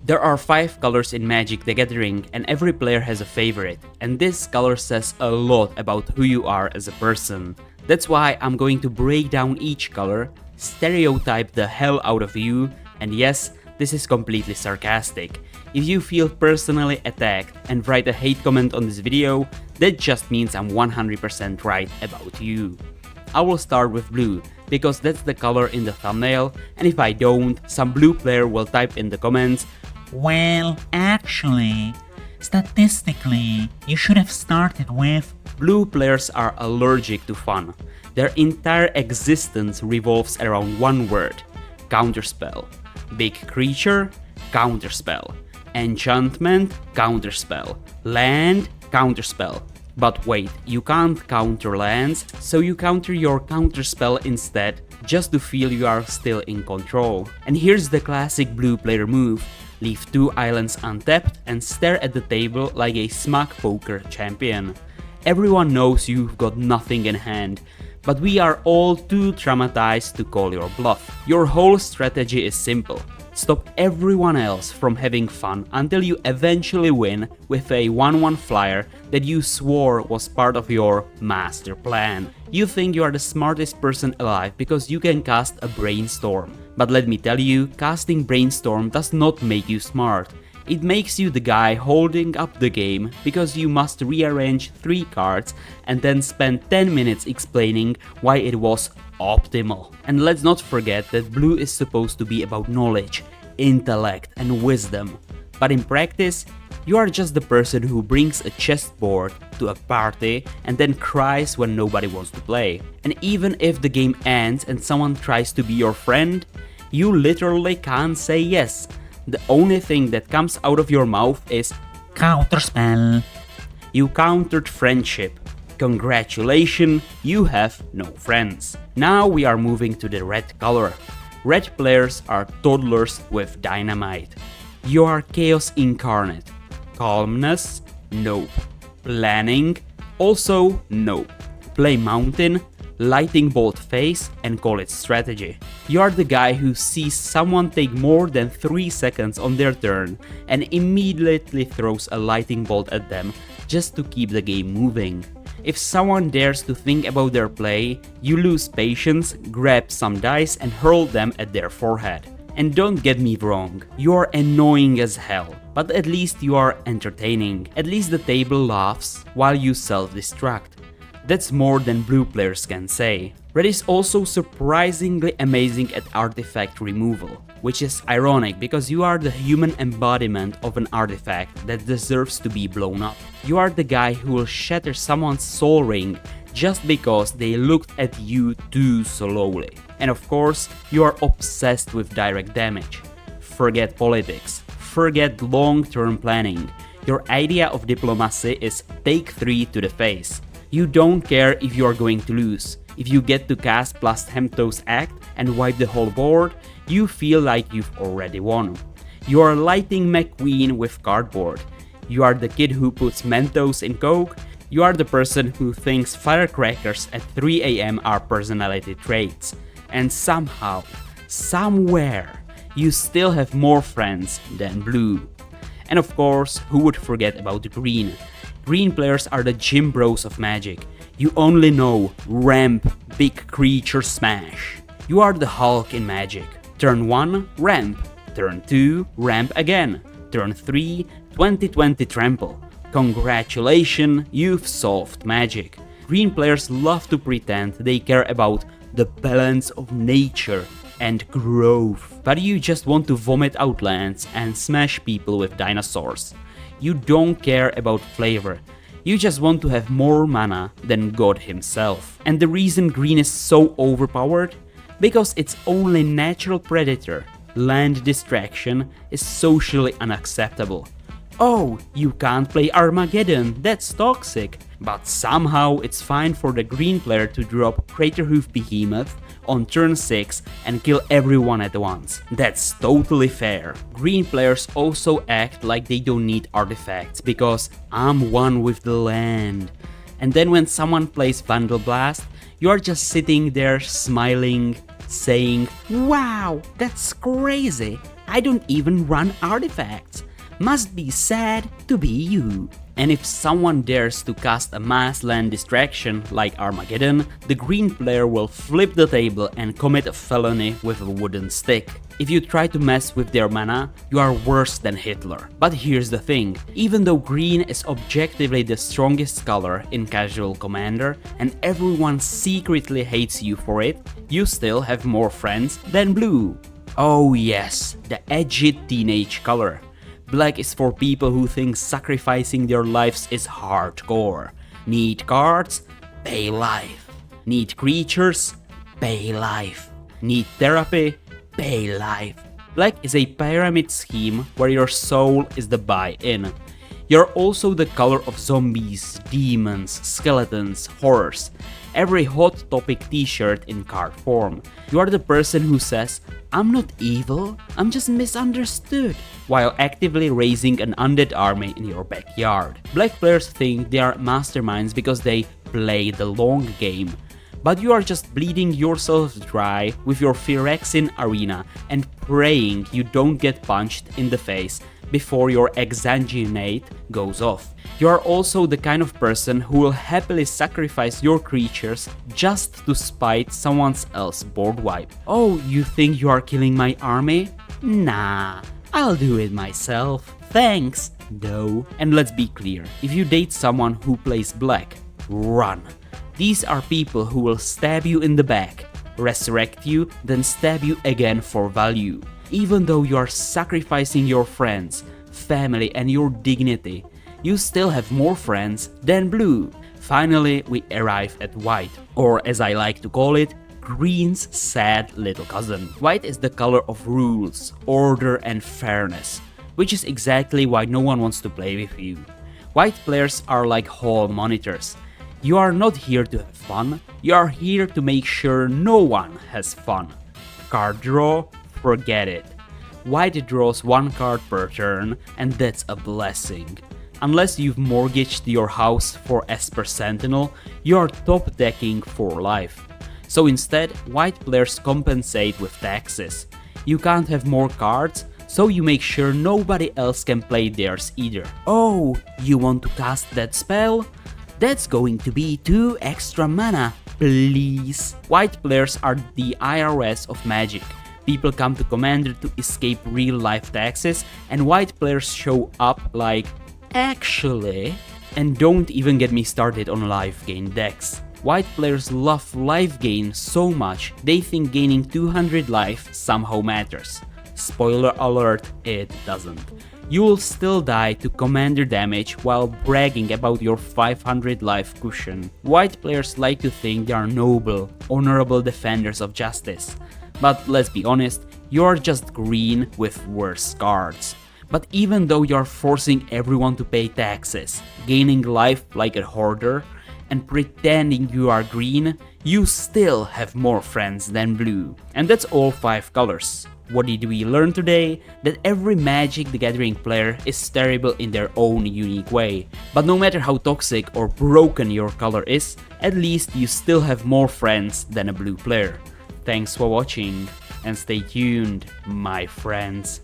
There are 5 colors in Magic the Gathering and every player has a favorite, and this color says a lot about who you are as a person. That's why I'm going to break down each color, stereotype the hell out of you, and yes, this is completely sarcastic. If you feel personally attacked and write a hate comment on this video, that just means I'm 100% right about you. I will start with blue, because that's the color in the thumbnail, and if I don't, some blue player will type in the comments, "Well, actually, statistically, you should have started with..." Blue players are allergic to fun. Their entire existence revolves around one word: counterspell. Big creature, counterspell. Enchantment, counterspell. Land, counterspell. But wait, you can't counter lands, so you counter your counterspell instead, just to feel you are still in control. And here's the classic blue player move: leave 2 islands untapped and stare at the table like a smug poker champion. Everyone knows you've got nothing in hand, but we are all too traumatized to call your bluff. Your whole strategy is simple: stop everyone else from having fun until you eventually win with a 1/1 flyer that you swore was part of your master plan. You think you are the smartest person alive because you can cast a brainstorm. But let me tell you, casting brainstorm does not make you smart. It makes you the guy holding up the game because you must rearrange 3 cards and then spend 10 minutes explaining why it was optimal. And let's not forget that blue is supposed to be about knowledge, intellect and wisdom. But in practice, you are just the person who brings a chessboard to a party and then cries when nobody wants to play. And even if the game ends and someone tries to be your friend, you literally can't say yes. The only thing that comes out of your mouth is "Counterspell." You countered friendship. Congratulations, you have no friends. Now we are moving to the red color. Red players are toddlers with dynamite. You are chaos incarnate. Calmness? Nope. Planning? Also nope. Play mountain, lightning bolt phase and call it strategy. You are the guy who sees someone take more than 3 seconds on their turn and immediately throws a lightning bolt at them just to keep the game moving. If someone dares to think about their play, you lose patience, grab some dice and hurl them at their forehead. And don't get me wrong, you are annoying as hell, but at least you are entertaining. At least the table laughs while you self-destruct. That's more than blue players can say. Red is also surprisingly amazing at artifact removal, which is ironic because you are the human embodiment of an artifact that deserves to be blown up. You are the guy who will shatter someone's soul ring just because they looked at you too slowly. And of course, you are obsessed with direct damage. Forget politics, forget long-term planning. Your idea of diplomacy is take 3 to the face. You don't care if you are going to lose. If you get to cast plus Hemto's Act and wipe the whole board, you feel like you've already won. You are Lightning McQueen with cardboard. You are the kid who puts Mentos in Coke. You are the person who thinks firecrackers at 3 AM are personality traits. And somehow, somewhere, you still have more friends than blue. And of course, who would forget about green? Green players are the gym bros of Magic. You only know ramp, big creature smash. You are the Hulk in Magic. Turn 1, ramp. Turn 2, ramp again. Turn 3, 20/20 trample. Congratulations, you've solved Magic. Green players love to pretend they care about the balance of nature and growth, but you just want to vomit out lands and smash people with dinosaurs. You don't care about flavor, you just want to have more mana than God himself. And the reason green is so overpowered? Because its only natural predator, land distraction, is socially unacceptable. Oh, you can't play Armageddon, that's toxic. But somehow it's fine for the green player to drop Craterhoof Behemoth on turn 6 and kill everyone at once. That's totally fair. Green players also act like they don't need artifacts because I'm one with the land. And then when someone plays Vandal Blast, you are just sitting there smiling, saying, "Wow, that's crazy. I don't even run artifacts. Must be sad to be you. And if someone dares to cast a mass land distraction like Armageddon, the green player will flip the table and commit a felony with a wooden stick. If you try to mess with their mana, you are worse than Hitler. But here's the thing, even though green is objectively the strongest color in casual Commander and everyone secretly hates you for it, you still have more friends than blue. Oh yes, the edgy teenage color. Black is for people who think sacrificing their lives is hardcore. Need cards? Pay life. Need creatures? Pay life. Need therapy? Pay life. Black is a pyramid scheme where your soul is the buy-in. You're also the color of zombies, demons, skeletons, horrors. Every hot topic t-shirt in card form. You are the person who says, I'm not evil, I'm just misunderstood, while actively raising an undead army in your backyard. Black players think they are masterminds because they play the long game. But you are just bleeding yourself dry with your Phyrexian arena and praying you don't get punched in the face before your exanguinate goes off. You are also the kind of person who will happily sacrifice your creatures just to spite someone else's board wipe. Oh, you think you are killing my army? Nah, I'll do it myself. Thanks, though. And let's be clear, if you date someone who plays black, run. These are people who will stab you in the back, resurrect you, then stab you again for value. Even though you are sacrificing your friends, family and your dignity, you still have more friends than blue. Finally, we arrive at white, or as I like to call it, green's sad little cousin. White is the color of rules, order and fairness, which is exactly why no one wants to play with you. White players are like hall monitors. You are not here to have fun, you are here to make sure no one has fun. Card draw? Forget it. White draws one card per turn, and that's a blessing. Unless you've mortgaged your house for Esper Sentinel, you're top decking for life. So instead, white players compensate with taxes. You can't have more cards, so you make sure nobody else can play theirs either. Oh, you want to cast that spell? That's going to be 2 extra mana, please. White players are the IRS of Magic. People come to Commander to escape real-life taxes, and white players show up like, actually, and don't even get me started on life gain decks. White players love life gain so much, they think gaining 200 life somehow matters. Spoiler alert, it doesn't. You will still die to Commander damage while bragging about your 500 life cushion. White players like to think they are noble, honorable defenders of justice. But let's be honest, you're just green with worse cards. But even though you're forcing everyone to pay taxes, gaining life like a hoarder, and pretending you are green, you still have more friends than blue. And that's all 5 colors. What did we learn today? That every Magic the Gathering player is terrible in their own unique way. But no matter how toxic or broken your color is, at least you still have more friends than a blue player. Thanks for watching, and stay tuned, my friends.